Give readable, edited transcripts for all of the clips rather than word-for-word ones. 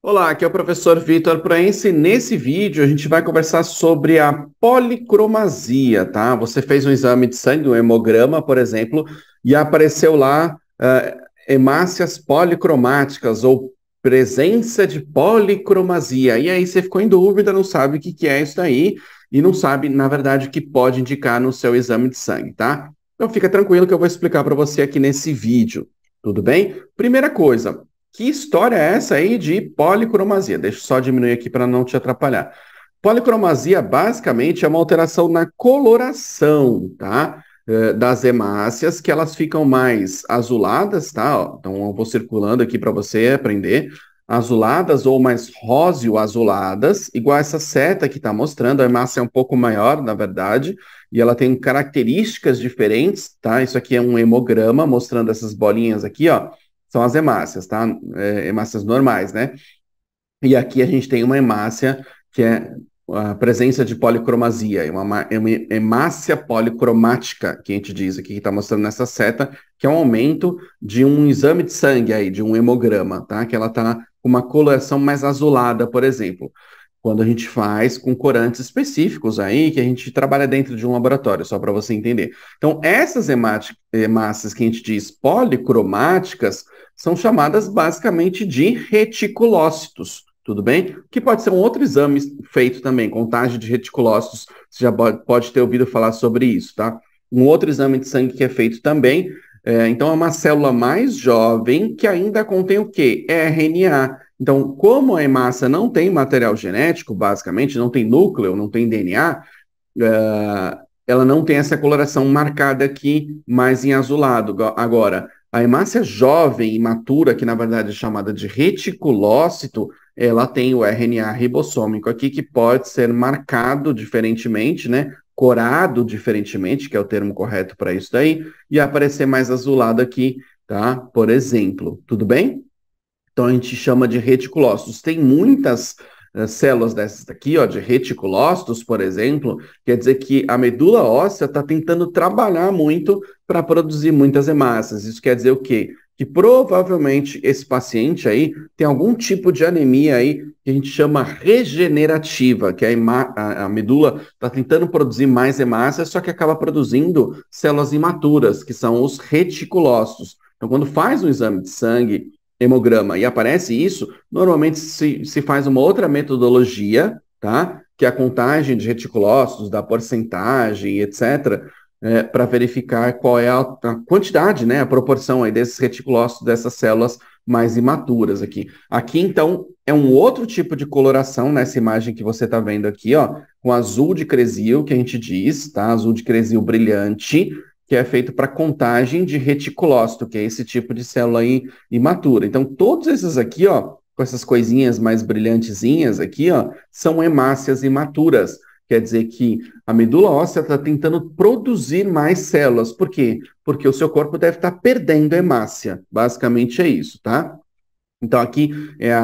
Olá, aqui é o professor Vitor Proença e nesse vídeo a gente vai conversar sobre a policromasia, tá? Você fez um exame de sangue, um hemograma, por exemplo, e apareceu lá hemácias policromáticas ou presença de policromasia. E aí você ficou em dúvida, não sabe o que que é isso daí e não sabe, na verdade, o que pode indicar no seu exame de sangue, tá? Então fica tranquilo que eu vou explicar para você aqui nesse vídeo, tudo bem? Primeira coisa, que história é essa aí de policromasia? Deixa eu só diminuir aqui para não te atrapalhar. Policromasia basicamente é uma alteração na coloração, tá? Das hemácias, que elas ficam mais azuladas, tá? Ó, então eu vou circulando aqui para você aprender. Azuladas ou mais róseo-azuladas, igual essa seta que está mostrando. A hemácia é um pouco maior, na verdade, e ela tem características diferentes, tá? Isso aqui é um hemograma mostrando essas bolinhas aqui, ó, são as hemácias, tá? Hemácias normais, né? E aqui a gente tem uma hemácia que é a presença de policromasia, é uma hemácia policromática, que a gente diz aqui, que está mostrando nessa seta, que é um aumento de um exame de sangue aí, de um hemograma, tá? Que ela está com uma coloração mais azulada, por exemplo. Quando a gente faz com corantes específicos aí, que a gente trabalha dentro de um laboratório, só para você entender. Então, essas hemácias que a gente diz policromáticas são chamadas basicamente de reticulócitos, tudo bem? Que pode ser um outro exame feito também, contagem de reticulócitos, você já pode ter ouvido falar sobre isso, tá? Um outro exame de sangue que é feito também, então é uma célula mais jovem que ainda contém o quê? RNA. Então, como a hemácia não tem material genético, basicamente, não tem núcleo, não tem DNA, ela não tem essa coloração marcada aqui, mais em azulado. Agora, a hemácia jovem, imatura, que na verdade é chamada de reticulócito, ela tem o RNA ribossômico aqui, que pode ser marcado diferentemente, né? Corado diferentemente, que é o termo correto para isso daí, e aparecer mais azulado aqui, tá? Por exemplo, tudo bem? Então a gente chama de reticulócitos. Tem muitas células dessas daqui, ó, de reticulócitos, por exemplo, quer dizer que a medula óssea está tentando trabalhar muito para produzir muitas hemácias. Isso quer dizer o quê? Que provavelmente esse paciente aí tem algum tipo de anemia aí que a gente chama regenerativa, que a medula está tentando produzir mais hemácias, só que acaba produzindo células imaturas, que são os reticulócitos. Então, quando faz um exame de sangue, hemograma e aparece isso, normalmente se faz uma outra metodologia, tá? Que é a contagem de reticulócitos, da porcentagem, etc., para verificar qual é a quantidade, né? A proporção aí desses reticulócitos, dessas células mais imaturas aqui. Aqui, então, é um outro tipo de coloração nessa imagem que você está vendo aqui, ó, com azul de Cressil, que a gente diz, tá? Azul de Cressil brilhante, que é feito para contagem de reticulócito, que é esse tipo de célula aí imatura. Então, todos esses aqui, ó, com essas coisinhas mais brilhantezinhas aqui, ó, são hemácias imaturas. Quer dizer que a medula óssea está tentando produzir mais células. Por quê? Porque o seu corpo deve estar perdendo hemácia. Basicamente é isso, tá? Então, aqui é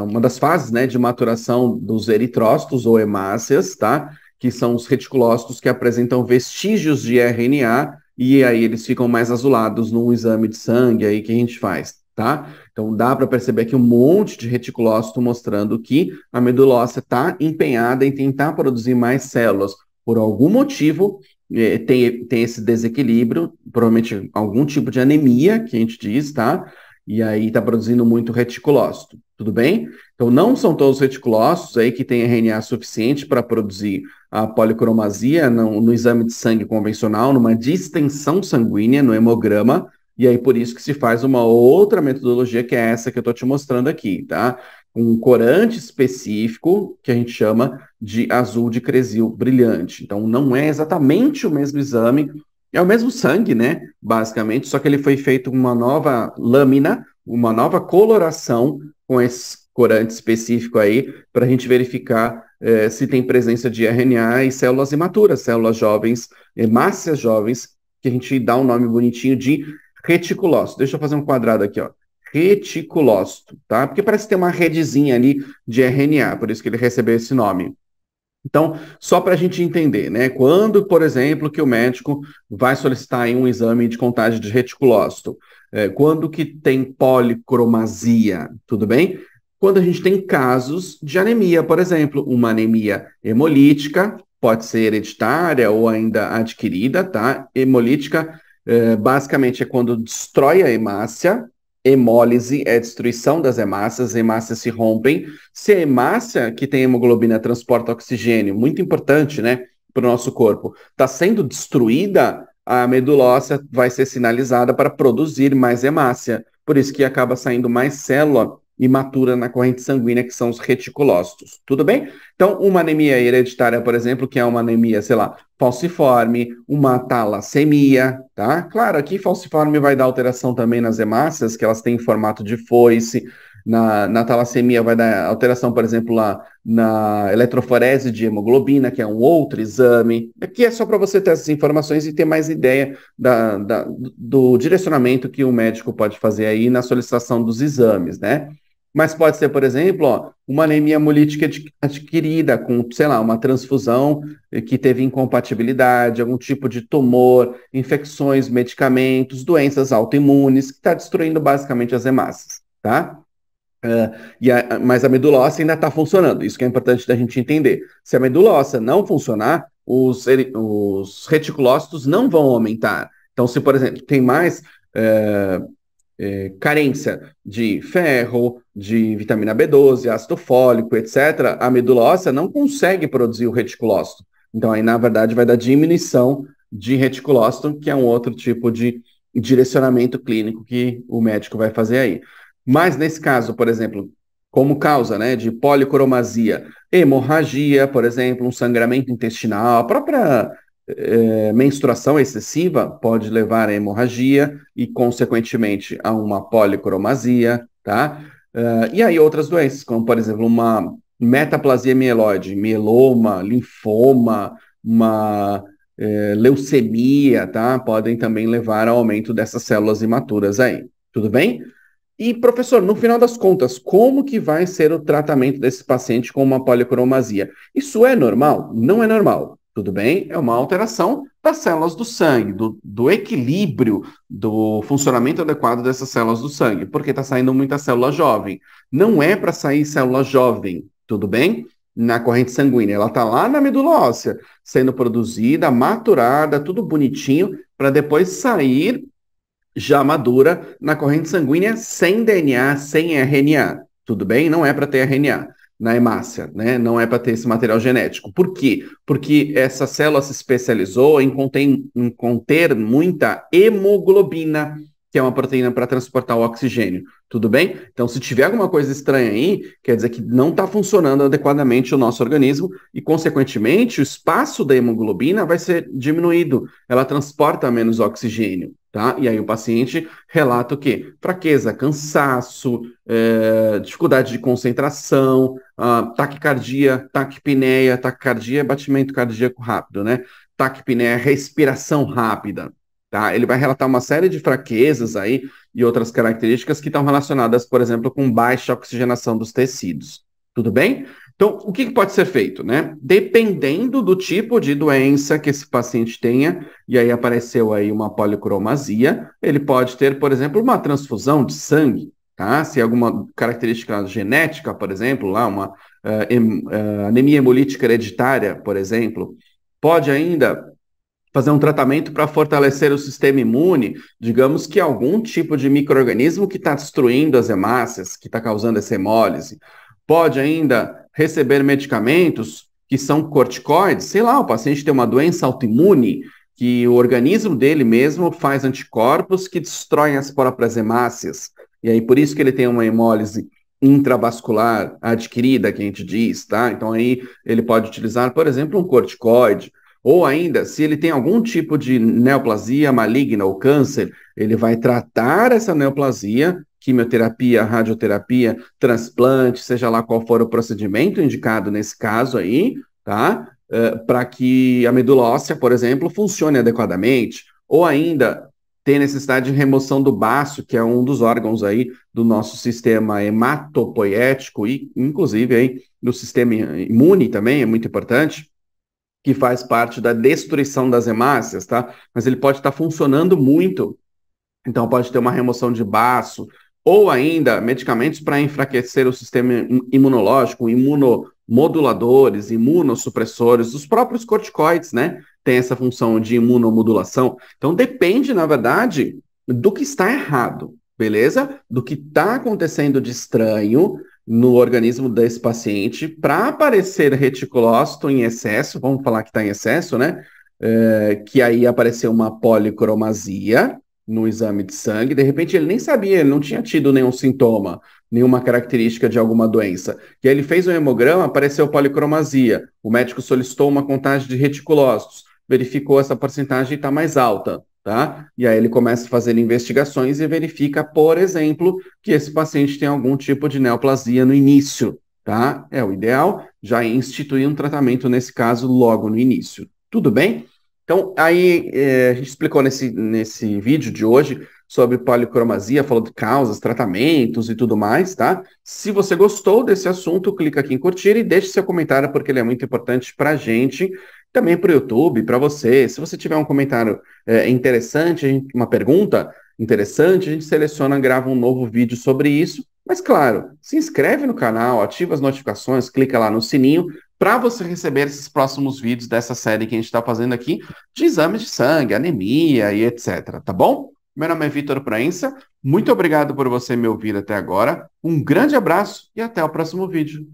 uma das fases, né, de maturação dos eritrócitos ou hemácias, tá? Que são os reticulócitos que apresentam vestígios de RNA e aí eles ficam mais azulados num exame de sangue aí que a gente faz, tá? Então, dá para perceber aqui um monte de reticulócito mostrando que a medula óssea está empenhada em tentar produzir mais células. Por algum motivo, tem esse desequilíbrio, provavelmente algum tipo de anemia, que a gente diz, tá? E aí está produzindo muito reticulócito, tudo bem? Então, não são todos os reticulócitos aí que têm RNA suficiente para produzir a policromasia no exame de sangue convencional, numa distensão sanguínea, no hemograma, e aí por isso que se faz uma outra metodologia, que é essa que eu estou te mostrando aqui, tá? Um corante específico, que a gente chama de azul de Cressil brilhante. Então, não é exatamente o mesmo exame, é o mesmo sangue, né? Basicamente, só que ele foi feito uma nova lâmina, uma nova coloração com esse corante específico aí, para a gente verificar se tem presença de RNA e células imaturas, células jovens, hemácias jovens, que a gente dá um nome bonitinho de reticulócito. Deixa eu fazer um quadrado aqui, ó. Reticulócito, tá? Porque parece ter uma redezinha ali de RNA, por isso que ele recebeu esse nome. Então, só para a gente entender, né? Quando, por exemplo, que o médico vai solicitar aí um exame de contagem de reticulócito, quando que tem policromasia, tudo bem? quando a gente tem casos de anemia, por exemplo, uma anemia hemolítica, pode ser hereditária ou ainda adquirida, tá? Hemolítica, basicamente é quando destrói a hemácia. Hemólise é a destruição das hemácias, as hemácias se rompem. Se a hemácia, que tem hemoglobina, transporta oxigênio, muito importante, né, para o nosso corpo, está sendo destruída, a medula óssea vai ser sinalizada para produzir mais hemácia. Por isso que acaba saindo mais célula imatura na corrente sanguínea, que são os reticulócitos. Tudo bem? Então, uma anemia hereditária, por exemplo, que é uma anemia, sei lá, falciforme, uma talassemia, tá? Claro, aqui falciforme vai dar alteração também nas hemácias, que elas têm formato de foice. Na talassemia vai dar alteração, por exemplo, lá na eletroforese de hemoglobina, que é um outro exame. Aqui é só para você ter essas informações e ter mais ideia do direcionamento que o médico pode fazer aí na solicitação dos exames, né? Mas pode ser, por exemplo, ó, uma anemia hemolítica adquirida com, sei lá, uma transfusão que teve incompatibilidade, algum tipo de tumor, infecções, medicamentos, doenças autoimunes, que está destruindo basicamente as hemácias, tá? Mas a medula óssea ainda está funcionando, isso que é importante da gente entender. Se a medula óssea não funcionar, os reticulócitos não vão aumentar. Então, se, por exemplo, tem mais carência de ferro, de vitamina B12, ácido fólico, etc., a medula óssea não consegue produzir o reticulócito. Então, aí, na verdade, vai dar diminuição de reticulócito, que é um outro tipo de direcionamento clínico que o médico vai fazer aí. Mas, nesse caso, por exemplo, como causa, né, de policromasia, hemorragia, por exemplo, um sangramento intestinal, a própria menstruação excessiva pode levar à hemorragia e, consequentemente, a uma policromasia, tá? E aí outras doenças, como, por exemplo, uma metaplasia mieloide, mieloma, linfoma, uma leucemia, tá? Podem também levar ao aumento dessas células imaturas aí. Tudo bem? E, professor, no final das contas, como que vai ser o tratamento desse paciente com uma policromasia? Isso é normal? Não é normal. Tudo bem? É uma alteração das células do sangue, do equilíbrio, do funcionamento adequado dessas células do sangue, porque está saindo muita célula jovem. Não é para sair célula jovem, tudo bem? Na corrente sanguínea. Ela está lá na medula óssea, sendo produzida, maturada, tudo bonitinho, para depois sair já madura na corrente sanguínea sem DNA, sem RNA. Tudo bem? Não é para ter RNA na hemácia, né? Não é para ter esse material genético. Por quê? Porque essa célula se especializou em conter muita hemoglobina, que é uma proteína para transportar o oxigênio. Tudo bem? Então, se tiver alguma coisa estranha aí, quer dizer que não está funcionando adequadamente o nosso organismo e, consequentemente, o espaço da hemoglobina vai ser diminuído. Ela transporta menos oxigênio. Tá? E aí o paciente relata o quê? Fraqueza, cansaço, dificuldade de concentração, taquicardia, taquipneia, taquicardia é batimento cardíaco rápido, né? Taquipneia é respiração rápida, tá? Ele vai relatar uma série de fraquezas aí e outras características que estão relacionadas, por exemplo, com baixa oxigenação dos tecidos. Tudo bem? Então, o que pode ser feito, né? Dependendo do tipo de doença que esse paciente tenha, e aí apareceu aí uma policromasia, ele pode ter, por exemplo, uma transfusão de sangue, tá? Se alguma característica genética, por exemplo, lá uma anemia hemolítica hereditária, por exemplo, pode ainda fazer um tratamento para fortalecer o sistema imune, digamos que algum tipo de micro-organismo que está destruindo as hemácias, que está causando essa hemólise. Pode ainda receber medicamentos que são corticoides, sei lá, o paciente tem uma doença autoimune, que o organismo dele mesmo faz anticorpos que destroem as próprias hemácias. E aí, por isso que ele tem uma hemólise intravascular adquirida, que a gente diz, tá? Então aí ele pode utilizar, por exemplo, um corticoide. Ou ainda, se ele tem algum tipo de neoplasia maligna ou câncer, ele vai tratar essa neoplasia, quimioterapia, radioterapia, transplante, seja lá qual for o procedimento indicado nesse caso aí, tá? Para que a medula óssea, por exemplo, funcione adequadamente. Ou ainda, tem necessidade de remoção do baço, que é um dos órgãos aí do nosso sistema hematopoético e, inclusive, aí do sistema imune também, é muito importante, que faz parte da destruição das hemácias, tá? Mas ele pode estar funcionando muito, então pode ter uma remoção de baço, ou ainda medicamentos para enfraquecer o sistema imunológico, imunomoduladores, imunossupressores, os próprios corticoides, né? Tem essa função de imunomodulação. Então depende, na verdade, do que está errado, beleza? Do que está acontecendo de estranho no organismo desse paciente para aparecer reticulócito em excesso, vamos falar que está em excesso, né? Que aí apareceu uma policromasia no exame de sangue, de repente ele nem sabia, ele não tinha tido nenhum sintoma, nenhuma característica de alguma doença. E aí ele fez um hemograma, apareceu policromasia, o médico solicitou uma contagem de reticulócitos, verificou essa porcentagem e está mais alta. Tá? E aí ele começa a fazer investigações e verifica, por exemplo, que esse paciente tem algum tipo de neoplasia no início, tá? É o ideal já instituir um tratamento nesse caso logo no início. Tudo bem? Então, aí a gente explicou nesse vídeo de hoje sobre policromasia, falou de causas, tratamentos e tudo mais, tá? Se você gostou desse assunto, clica aqui em curtir e deixe seu comentário, porque ele é muito importante para a gente, também para o YouTube, para você. Se você tiver um comentário interessante, uma pergunta interessante, a gente seleciona, grava um novo vídeo sobre isso. Mas claro, se inscreve no canal, ativa as notificações, clica lá no sininho para você receber esses próximos vídeos dessa série que a gente está fazendo aqui de exames de sangue, anemia e etc. Tá bom? Meu nome é Vitor Proença. Muito obrigado por você me ouvir até agora. Um grande abraço e até o próximo vídeo.